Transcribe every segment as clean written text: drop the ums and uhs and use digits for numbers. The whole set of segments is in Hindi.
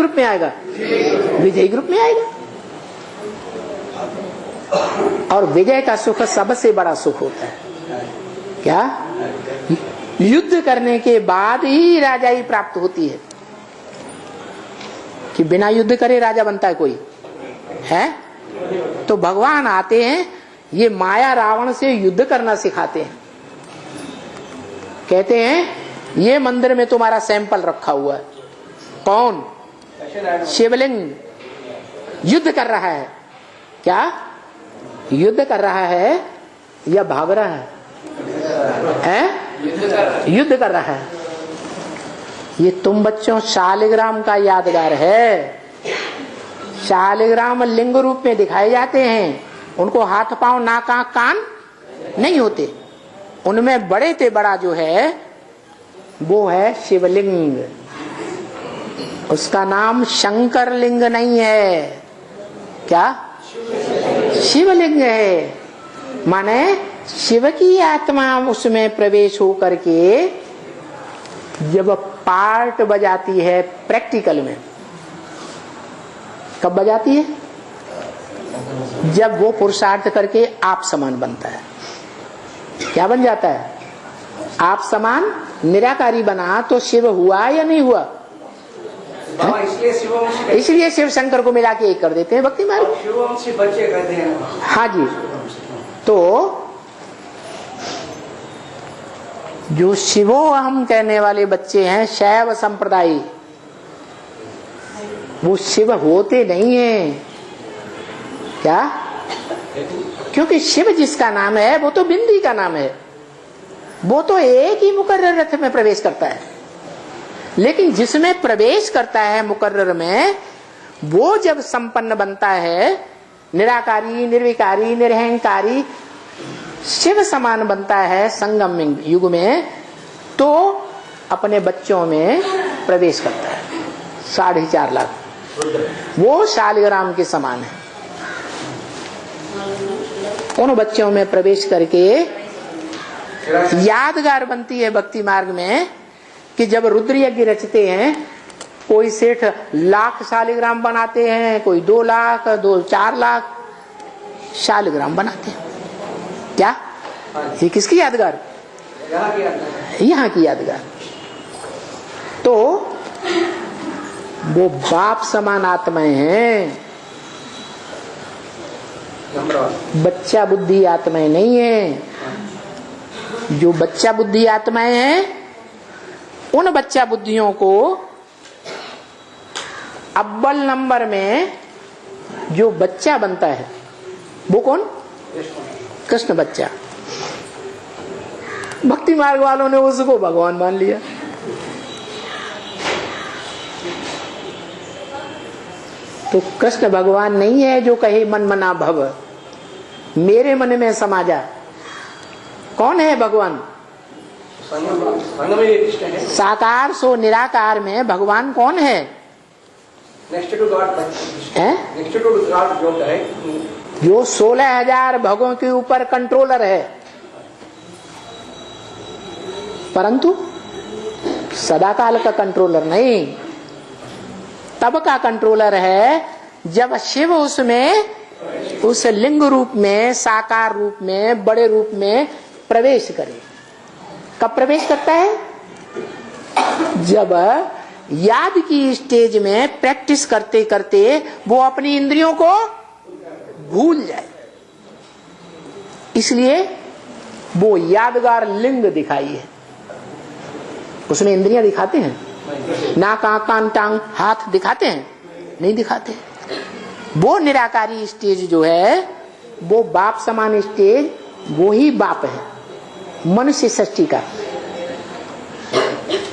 ग्रुप में आएगा? विजयी ग्रुप में आएगा। और विजय का सुख सबसे बड़ा सुख होता है। क्या? युद्ध करने के बाद ही राजाई प्राप्त होती है। कि बिना युद्ध करे राजा बनता है कोई है? तो भगवान आते हैं, ये माया रावण से युद्ध करना सिखाते हैं। कहते हैं ये मंदिर में तुम्हारा सैंपल रखा हुआ है। कौन? शिवलिंग युद्ध कर रहा है। क्या युद्ध कर रहा है या भाग रहा है? युद्ध कर रहा है। ये तुम बच्चों शालिग्राम का यादगार है। शालिग्राम लिंग रूप में दिखाए जाते हैं। उनको हाथ पांव नाक आंख कान नहीं होते। उनमें बड़े से बड़ा जो है वो है शिवलिंग। उसका नाम शंकर लिंग नहीं है। क्या? शिवलिंग है। माने शिव की आत्मा उसमें प्रवेश होकर के जब पार्ट बजाती है प्रैक्टिकल में, कब बजाती है? जब वो पुरुषार्थ करके आप समान बनता है। क्या बन जाता है? आप समान निराकारी बना तो शिव हुआ या नहीं हुआ? इसलिए शिव शंकर को मिला के एक कर देते हैं भक्ति मार्ग। बच्चे कहते हैं। हाँ जी। तो जो शिवो हम कहने वाले बच्चे हैं शैव संप्रदाय, वो शिव होते नहीं हैं। क्या? क्योंकि शिव जिसका नाम है वो तो बिंदी का नाम है। वो तो एक ही मुकर्रर रथ में प्रवेश करता है। लेकिन जिसमें प्रवेश करता है मुकर्रर में, वो जब संपन्न बनता है, निराकारी निर्विकारी निरहंकारी शिव समान बनता है संगम युग में, तो अपने बच्चों में प्रवेश करता है। 4.5 लाख वो शालिग्राम के समान है। उन बच्चों में प्रवेश करके यादगार बनती है भक्ति मार्ग में कि जब रुद्र यज्ञ रचते हैं, कोई सेठ लाख शालिग्राम बनाते हैं, कोई 2 लाख 4 लाख शालिग्राम बनाते हैं। क्या? ये किसकी यादगार? यहाँ की यादगार। तो वो बाप समान आत्माएं हैं, बच्चा बुद्धि आत्माएं नहीं है। जो बच्चा बुद्धि आत्माएं हैं, उन बच्चा बुद्धियों को अव्वल नंबर में जो बच्चा बनता है वो कौन? कृष्ण बच्चा। भक्ति मार्ग वालों ने उसको भगवान मान लिया। तो कृष्ण भगवान नहीं है जो कहे मन मना भव, मेरे मन में समा जा। कौन है भगवान? साकार सो निराकार में भगवान कौन है? नेक्स्ट टू गॉड है, नेक्स्ट टू गॉड जो है, जो 16,000 भगों के ऊपर कंट्रोलर है, परंतु सदाकाल का कंट्रोलर नहीं। तब का कंट्रोलर है जब शिव उसमें उस लिंग रूप में, साकार रूप में, बड़े रूप में प्रवेश करे। कब प्रवेश करता है? जब याद की स्टेज में प्रैक्टिस करते करते वो अपनी इंद्रियों को भूल जाए। इसलिए वो यादगार लिंग दिखाई है। उसमें इंद्रियां दिखाते हैं? नाक आंख कान टांग हाथ दिखाते हैं? नहीं दिखाते। वो निराकारी स्टेज जो है, वो बाप समान स्टेज, वो ही बाप है मनुष्य सृष्टि का।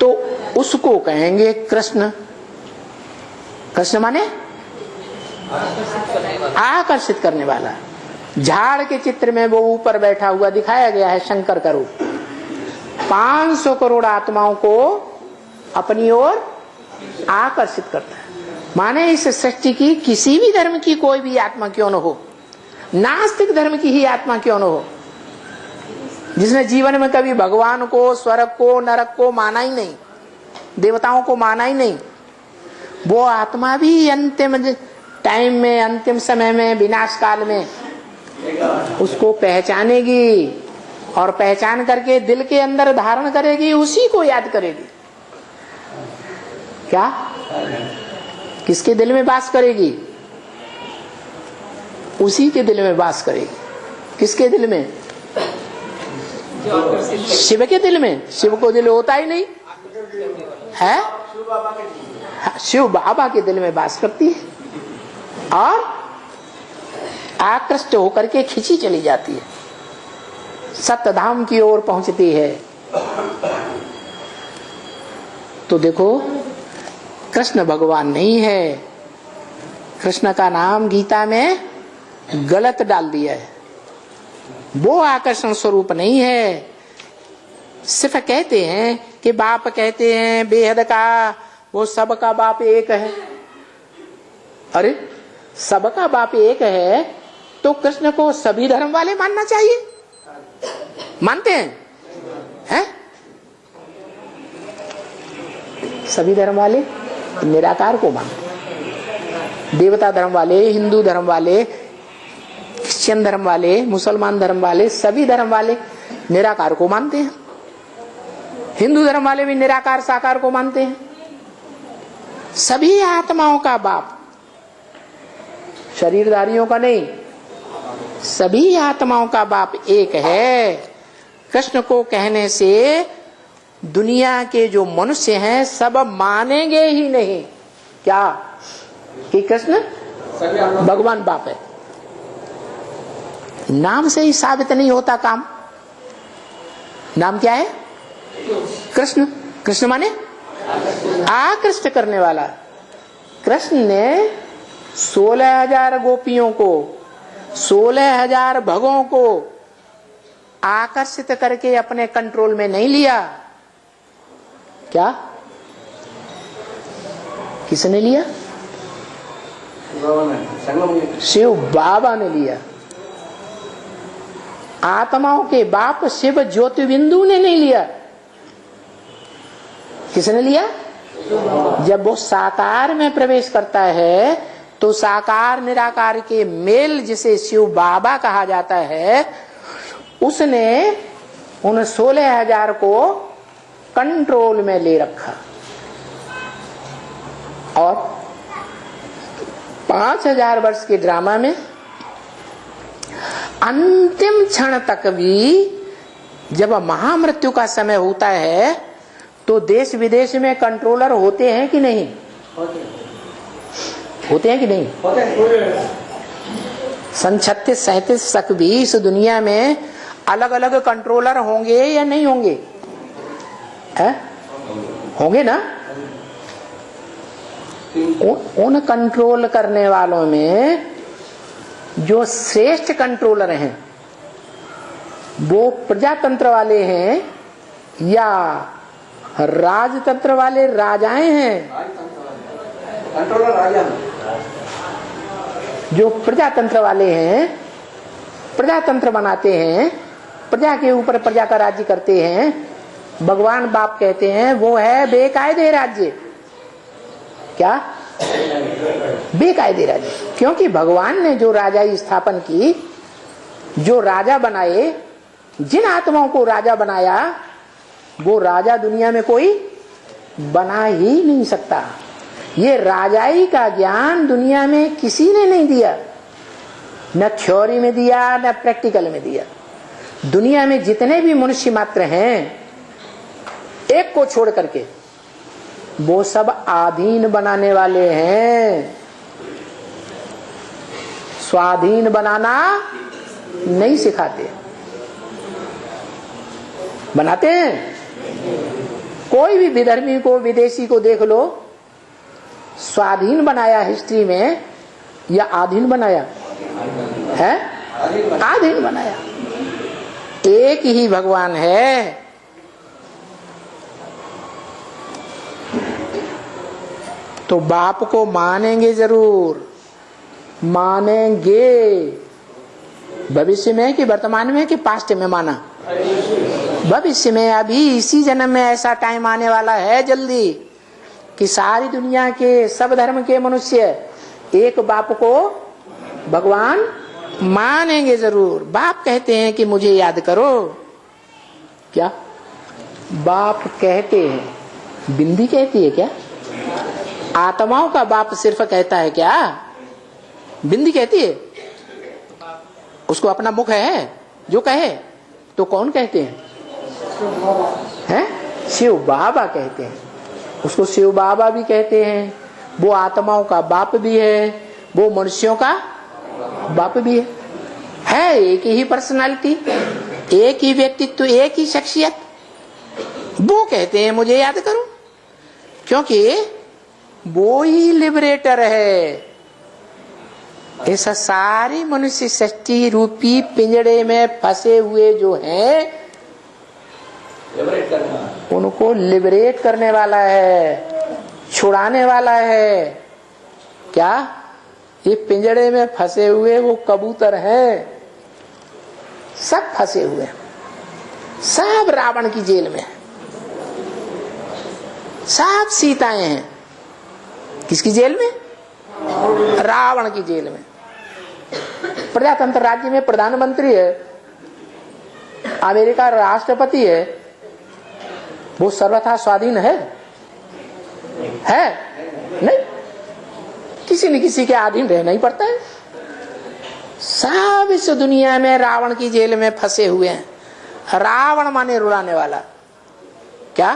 तो उसको कहेंगे कृष्ण। कृष्ण माने आकर्षित करने वाला। झाड़ के चित्र में वो ऊपर बैठा हुआ दिखाया गया है शंकर का रूप। 500 करोड़ आत्माओं को अपनी ओर आकर्षित करता है। माने इस सृष्टि की किसी भी धर्म की कोई भी आत्मा क्यों न हो, नास्तिक धर्म की ही आत्मा क्यों न हो, जिसने जीवन में कभी भगवान को, स्वर्ग को, नरक को माना ही नहीं, देवताओं को माना ही नहीं, वो आत्मा भी अंतिम टाइम में, अंतिम समय में, विनाश काल में उसको पहचानेगी और पहचान करके दिल के अंदर धारण करेगी, उसी को याद करेगी। क्या? किसके दिल में वास करेगी? उसी के दिल में वास करेगी। किसके दिल में? शिव के दिल में। शिव को दिल होता ही नहीं है, शिव बाबा के दिल में वास करती है और आकृष्ट होकर के खिंची चली जाती है, सत्यधाम की ओर पहुंचती है। तो देखो, कृष्ण भगवान नहीं है। कृष्ण का नाम गीता में गलत डाल दिया है। वो आकर्षण स्वरूप नहीं है। सिर्फ कहते हैं कि बाप कहते हैं बेहद का, वो सबका बाप एक है। अरे सबका बाप एक है तो कृष्ण को सभी धर्म वाले मानना चाहिए। मानते हैं? सभी धर्म वाले निराकार को मानते हैं। देवता धर्म वाले, हिंदू धर्म वाले, क्रिश्चियन धर्म वाले, मुसलमान धर्म वाले, सभी धर्म वाले निराकार को मानते हैं। हिंदू धर्म वाले भी निराकार साकार को मानते हैं। सभी आत्माओं का बाप, शरीरधारियों का नहीं, सभी आत्माओं का बाप एक है। कृष्ण को कहने से दुनिया के जो मनुष्य हैं सब मानेंगे ही नहीं। क्या? कि कृष्ण भगवान बाप है। नाम से ही साबित नहीं होता काम। नाम क्या है? कृष्ण। कृष्ण माने आकृष्ट करने वाला। कृष्ण ने 16,000 गोपियों को, 16,000 भगों को आकर्षित करके अपने कंट्रोल में नहीं लिया। क्या? किसने लिया? शिव बाबा ने लिया। आत्माओं के बाप शिव ज्योतिबिंदु ने नहीं लिया। किसने लिया? जब वो साकार में प्रवेश करता है तो साकार निराकार के मेल जिसे शिव बाबा कहा जाता है, उसने उन 16,000 को कंट्रोल में ले रखा और 5,000 वर्ष के ड्रामा में अंतिम क्षण तक भी, जब महामृत्यु का समय होता है तो देश विदेश में कंट्रोलर होते हैं कि नहीं? होते हैं कि नहीं? सन 36-37 तक भी इस दुनिया में अलग अलग कंट्रोलर होंगे या नहीं होंगे? होंगे ना? उन कंट्रोल करने वालों में जो श्रेष्ठ कंट्रोलर हैं वो प्रजातंत्र वाले हैं या राजतंत्र वाले राजाएं हैं? कंट्रोलर राजा। जो प्रजातंत्र वाले हैं, प्रजातंत्र बनाते हैं, प्रजा के ऊपर प्रजा का राज्य करते हैं, भगवान बाप कहते हैं वो है बेकायदे राज्य। क्या? बेकायदे राज्य। क्योंकि भगवान ने जो राजाई स्थापन की, जो राजा बनाए, जिन आत्माओं को राजा बनाया, वो राजा दुनिया में कोई बना ही नहीं सकता। ये राजाई का ज्ञान दुनिया में किसी ने नहीं दिया, न थ्योरी में दिया न प्रैक्टिकल में दिया। दुनिया में जितने भी मनुष्य मात्र हैं, एक को छोड़ करके, वो सब आधीन बनाने वाले हैं। स्वाधीन बनाना नहीं सिखाते। बनाते हैं? कोई भी विधर्मी को, विदेशी को देख लो, स्वाधीन बनाया हिस्ट्री में या आधीन बनाया है? आधीन बनाया। एक ही भगवान है। तो बाप को मानेंगे जरूर, मानेंगे। भविष्य में कि वर्तमान में कि पास्ट में माना? भविष्य में। अभी इसी जन्म में ऐसा टाइम आने वाला है जल्दी कि सारी दुनिया के सब धर्म के मनुष्य एक बाप को भगवान मानेंगे जरूर। बाप कहते हैं कि मुझे याद करो, क्या बाप कहते हैं? बिंदी कहती है क्या? आत्माओं का बाप सिर्फ कहता है क्या? बिंदी कहती है? उसको अपना मुख है जो कहे? तो कौन कहते हैं? शिव बाबा कहते हैं। उसको शिव बाबा भी कहते हैं। वो आत्माओं का बाप भी है, वो मनुष्यों का बाप भी है एक ही पर्सनालिटी, एक ही व्यक्तित्व, एक ही शख्सियत। वो कहते हैं मुझे याद करो, क्योंकि वो ही लिबरेटर है। ऐसा सारी मनुष्य सृष्टि रूपी पिंजड़े में फंसे हुए जो हैं, उनको लिबरेट करने वाला है, छुड़ाने वाला है। क्या ये पिंजड़े में फंसे हुए वो कबूतर हैं, सब फंसे हुए, सब रावण की जेल में, सब सीताएं हैं। किसकी जेल में? रावण की जेल में। प्रजातंत्र राज्य में प्रधानमंत्री है, अमेरिका राष्ट्रपति है, वो सर्वथा स्वाधीन है नहीं, किसी न किसी के अधीन रहना ही पड़ता है। सब इस दुनिया में रावण की जेल में फंसे हुए हैं। रावण माने रुलाने वाला। क्या?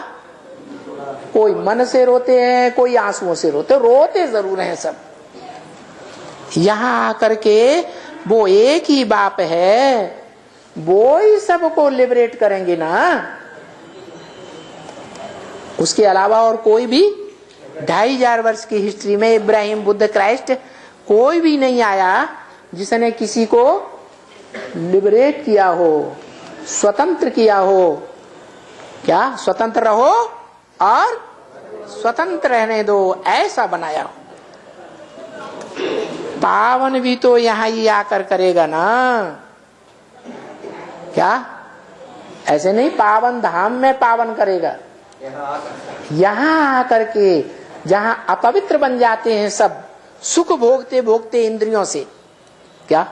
कोई मन से रोते हैं, कोई आंसुओं से रोते जरूर हैं सब। यहां आकर के वो एक ही बाप है, वो ही सबको लिबरेट करेंगे ना। उसके अलावा और कोई भी 2500 वर्ष की हिस्ट्री में इब्राहिम, बुद्ध, क्राइस्ट कोई भी नहीं आया जिसने किसी को लिबरेट किया हो, स्वतंत्र किया हो। क्या? स्वतंत्र रहो और स्वतंत्र रहने दो, ऐसा बनाया हो। पावन भी तो यहां ही आकर करेगा ना। क्या? ऐसे नहीं पावन धाम में पावन करेगा, यहां आकर के जहां अपवित्र बन जाते हैं सब, सुख भोगते भोगते इंद्रियों से। क्या?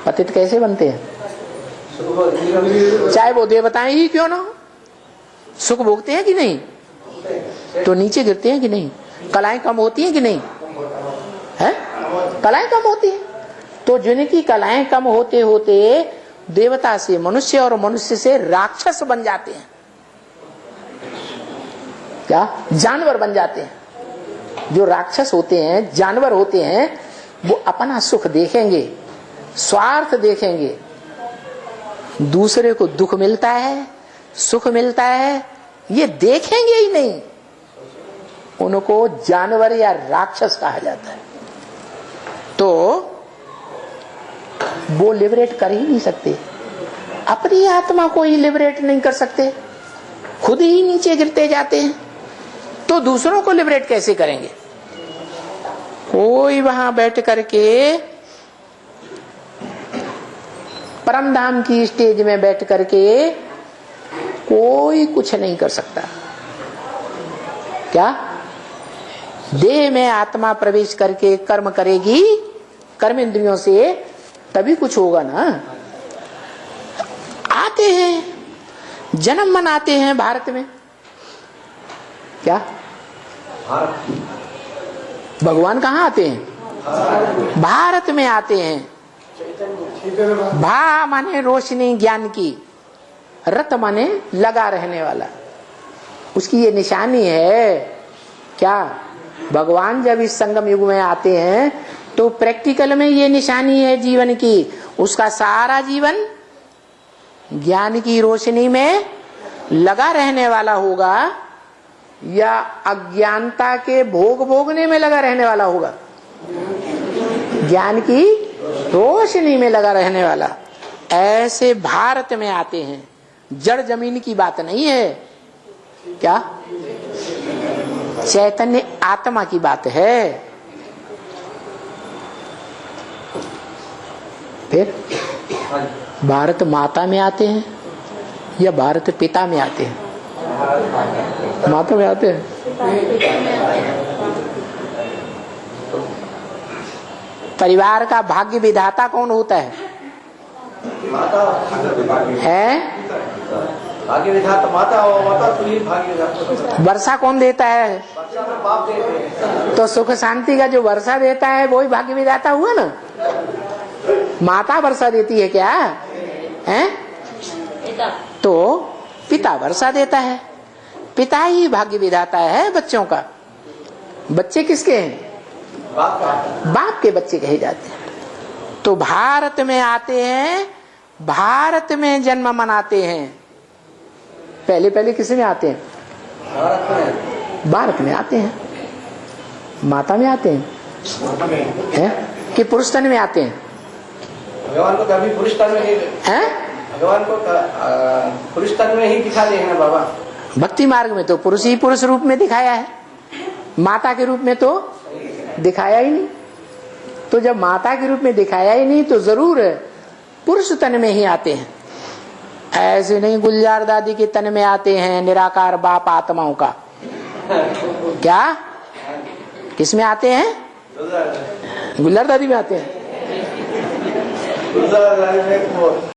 पतित कैसे बनते हैं? चाहे वो देवताएं ही क्यों ना हो, सुख भोगते हैं कि नहीं? तो नीचे गिरते हैं कि नहीं? कलाएं कम होती हैं कि नहीं? है? कलाएं कम होती हैं। तो जिनकी कलाएं कम होते होते देवता से मनुष्य और मनुष्य से राक्षस बन जाते हैं। क्या? जानवर बन जाते हैं। जो राक्षस होते हैं, जानवर होते हैं, वो अपना सुख देखेंगे, स्वार्थ देखेंगे। दूसरे को दुख मिलता है, सुख मिलता है, ये देखेंगे ही नहीं। उनको जानवर या राक्षस कहा जाता है। तो वो लिबरेट कर ही नहीं सकते, अपनी आत्मा को ही लिबरेट नहीं कर सकते, खुद ही नीचे गिरते जाते हैं। तो दूसरों को लिबरेट कैसे करेंगे? कोई वहां बैठ करके परम धाम की स्टेज में बैठ करके कोई कुछ नहीं कर सकता। क्या? देह में आत्मा प्रवेश करके कर्म करेगी, कर्म इंद्रियों से, तभी कुछ होगा ना। आते हैं, जन्म मनाते हैं भारत में। क्या? भगवान कहाँ आते हैं? भारत में आते हैं। भा माने रोशनी ज्ञान की, रत माने लगा रहने वाला। उसकी ये निशानी है। क्या? भगवान जब इस संगम युग में आते हैं तो प्रैक्टिकल में ये निशानी है जीवन की। उसका सारा जीवन ज्ञान की रोशनी में लगा रहने वाला होगा या अज्ञानता के भोग भोगने में लगा रहने वाला होगा? ज्ञान की रोशनी में लगा रहने वाला। ऐसे भारत में आते हैं। जड़ जमीन की बात नहीं है। क्या? चैतन्य आत्मा की बात है। फिर भारत माता में आते हैं या भारत पिता में आते हैं? माता में आते हैं। परिवार का भाग्य विधाता कौन होता है? भाग्य विधाता माता हो, माता तो ही भाग्य विधाता। वर्षा कौन देता है? वर्षा तो बाप देते हैं। तो सुख शांति का जो वर्षा देता है वो ही भाग्य विधाता हुआ ना। माता वर्षा देती है क्या है? तो पिता वर्षा देता है, पिता ही भाग्य विधाता है बच्चों का। बच्चे किसके हैं? बाप के बच्चे कहे जाते हैं। तो भारत में आते हैं, भारत में जन्म मनाते हैं। पहले पहले किस में आते हैं? भारत में आते हैं। माता में आते हैं कि पुरुष तन में आते हैं? भगवान को कभी पुरुष तन में हैं? भगवान को पुरुष तन में ही दिखा दे ना बाबा। भक्ति मार्ग में तो पुरुष ही पुरुष रूप में दिखाया है, माता के रूप में तो दिखाया ही नहीं। तो जब माता के रूप में दिखाया ही नहीं तो जरूर पुरुष तन में ही आते हैं। ऐसे नहीं गुलजार दादी के तन में आते हैं निराकार बाप आत्माओं का। क्या किस में आते हैं? गुलजार दादी में आते हैं।